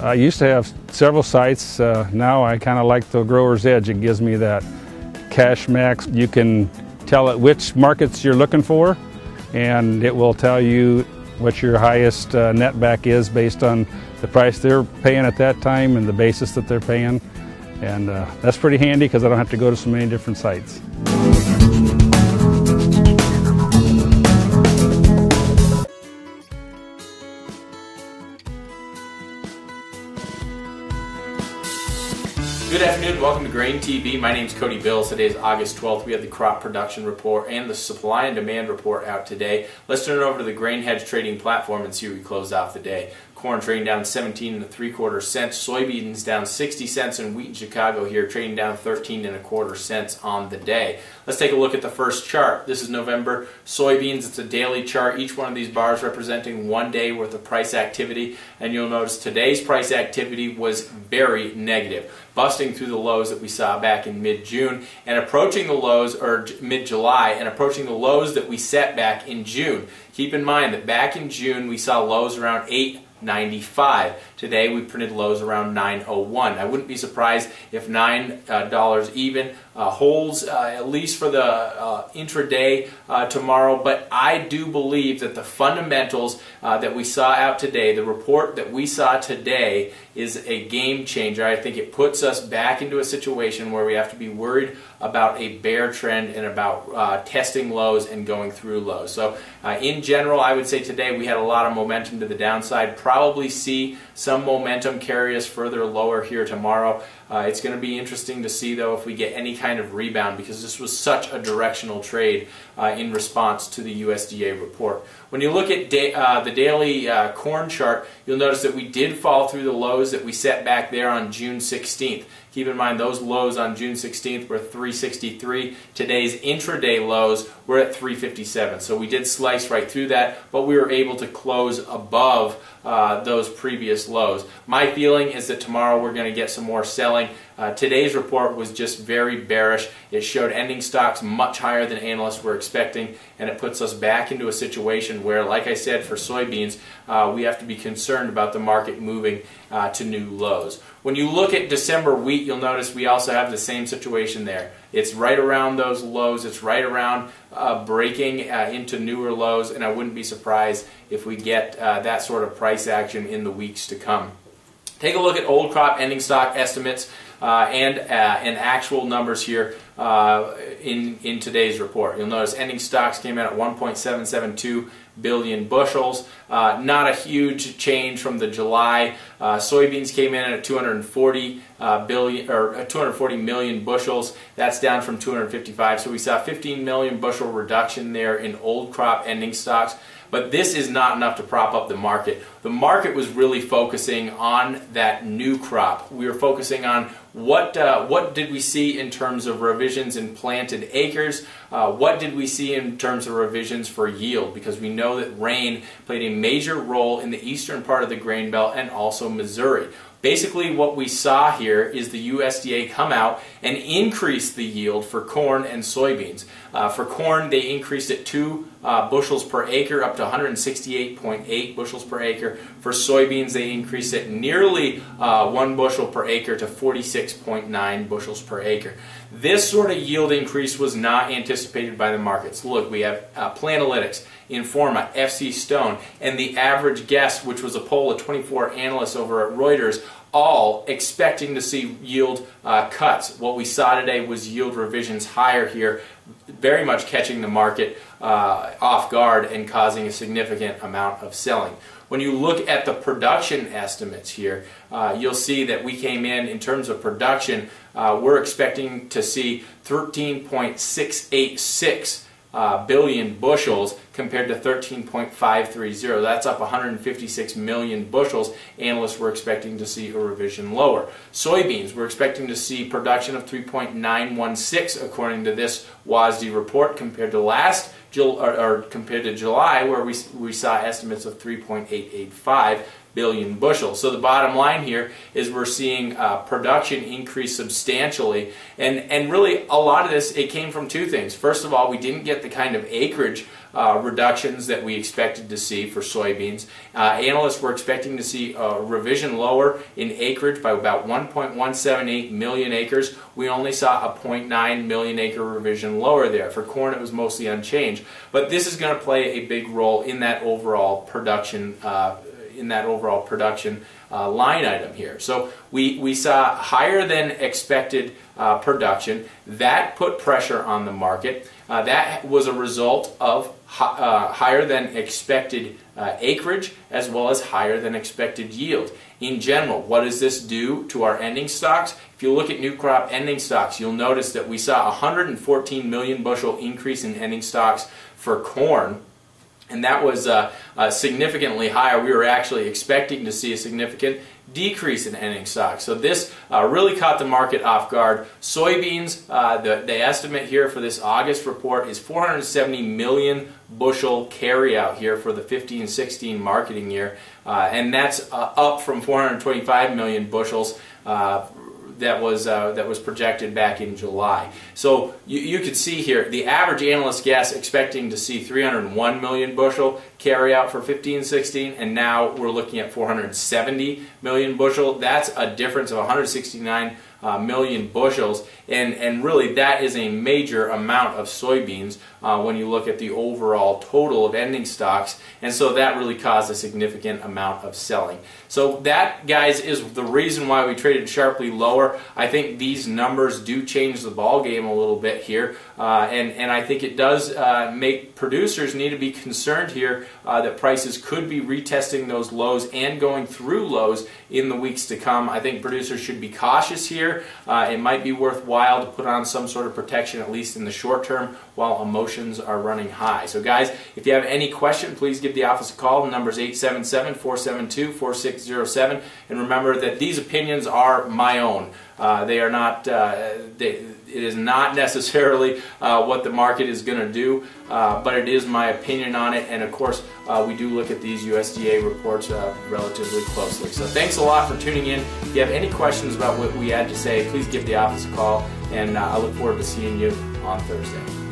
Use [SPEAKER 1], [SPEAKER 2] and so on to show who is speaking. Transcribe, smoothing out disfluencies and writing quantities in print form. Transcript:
[SPEAKER 1] I used to have several sites. Now I kind of like the grower's edge. It gives me that cash max. You can tell it which markets you're looking for, and it will tell you what your highest net back is based on the price they're paying at that time and the basis that they're paying. And that's pretty handy because I don't have to go to so many different sites.
[SPEAKER 2] Good afternoon, welcome to GrainTV. My name is Cody Bills. Today is August 12th. We have the crop production report and the supply and demand report out today. Let's turn it over to the grain hedge trading platform and see where we close off the day. Corn trading down 17 3/4 cents, soybeans down 60 cents, and wheat in Chicago here trading down 13 1/4 cents on the day. Let's take a look at the first chart. This is November soybeans. It's a daily chart. Each one of these bars representing 1 day worth of price activity, and you'll notice today's price activity was very negative, busting through the lows that we saw back in mid-June and approaching the lows, or mid-July, and approaching the lows that we set back in June. Keep in mind that back in June we saw lows around $8.95. Today we printed lows around $9.01. I wouldn't be surprised if $9 even holds at least for the intraday tomorrow, but I do believe that the fundamentals that we saw out today, the report that we saw today, is a game changer. I think it puts us back into a situation where we have to be worried about a bear trend and about testing lows and going through lows. So in general, I would say today we had a lot of momentum to the downside. Probably see some momentum carry us further lower here tomorrow. It's going to be interesting to see, though, if we get any kind of rebound, because this was such a directional trade in response to the USDA report. When you look at the daily corn chart, you'll notice that we did fall through the lows that we set back there on June 16th. Keep in mind those lows on June 16th were 363. Today's intraday lows were at 357. So we did slice right through that, but we were able to close above those previous lows. My feeling is that tomorrow we're going to get some more selling. Today's report was just very bearish. It showed ending stocks much higher than analysts were expecting, and it puts us back into a situation where, like I said, for soybeans, we have to be concerned about the market moving to new lows. When you look at December wheat, you'll notice we also have the same situation there. It's right around those lows. It's right around breaking into newer lows, and I wouldn't be surprised if we get that sort of price action in the weeks to come. Take a look at old crop ending stock estimates and actual numbers here in today's report. You'll notice ending stocks came in at 1.772 billion bushels. Not a huge change from the July. Soybeans came in at 240 million bushels. That's down from 255. So we saw a 15 million bushel reduction there in old crop ending stocks. But this is not enough to prop up the market. The market was really focusing on that new crop. We were focusing on what did we see in terms of revisions in planted acres? What did we see in terms of revisions for yield? Because we know that rain played a major role in the eastern part of the grain belt and also Missouri. Basically, what we saw here is the USDA come out and increase the yield for corn and soybeans. For corn, they increased it 2 bushels per acre up to 168.8 bushels per acre. For soybeans, they increased it nearly 1 bushel per acre to 46.9 bushels per acre. This sort of yield increase was not anticipated by the markets. Look, we have Planalytics, Informa, FC Stone, and the average guess, which was a poll of 24 analysts over at Reuters, all expecting to see yield cuts. What we saw today was yield revisions higher here, very much catching the market off guard and causing a significant amount of selling. When you look at the production estimates here, you'll see that we came in terms of production, we're expecting to see 13.686 billion bushels compared to 13.530. That's up 156 million bushels. Analysts were expecting to see a revision lower. Soybeans, we're expecting to see production of 3.916 according to this WASDE report compared to compared to July, where we saw estimates of 3.885 billion bushels. So the bottom line here is we're seeing production increase substantially, and really a lot of this, it came from two things. First of all, we didn't get the kind of acreage reductions that we expected to see for soybeans. Analysts were expecting to see a revision lower in acreage by about 1.178 million acres. We only saw a 0.9 million acre revision lower there. For corn, it was mostly unchanged. But this is going to play a big role in that overall production line item here. So we saw higher than expected production. That put pressure on the market. That was a result of higher than expected acreage as well as higher than expected yield. In general, what does this do to our ending stocks? If you look at new crop ending stocks, you'll notice that we saw a 114 million bushel increase in ending stocks for corn. And that was significantly higher. We were actually expecting to see a significant decrease in ending stocks. So this really caught the market off guard. Soybeans, the estimate here for this August report is 470 million bushel carryout here for the 15-16 marketing year. And that's up from 425 million bushels that was projected back in July. So you could see here the average analyst guess expecting to see 301 million bushel carryout for 15-16, and now we're looking at 470 million bushel. That's a difference of 169 million bushels, and really that is a major amount of soybeans when you look at the overall total of ending stocks, and so that really caused a significant amount of selling. So that, guys, is the reason why we traded sharply lower. I think these numbers do change the ball game a little bit here, and I think it does make producers need to be concerned here that prices could be retesting those lows and going through lows in the weeks to come. I think producers should be cautious here. It might be worthwhile to put on some sort of protection, at least in the short term, while emotions are running high. So guys, if you have any question, please give the office a call. The number is 877-472-4607. And remember that these opinions are my own. They are not, it is not necessarily what the market is going to do, but it is my opinion on it. And of course, we do look at these USDA reports relatively closely. So thanks a lot for tuning in. If you have any questions about what we had to say, please give the office a call. And I look forward to seeing you on Thursday.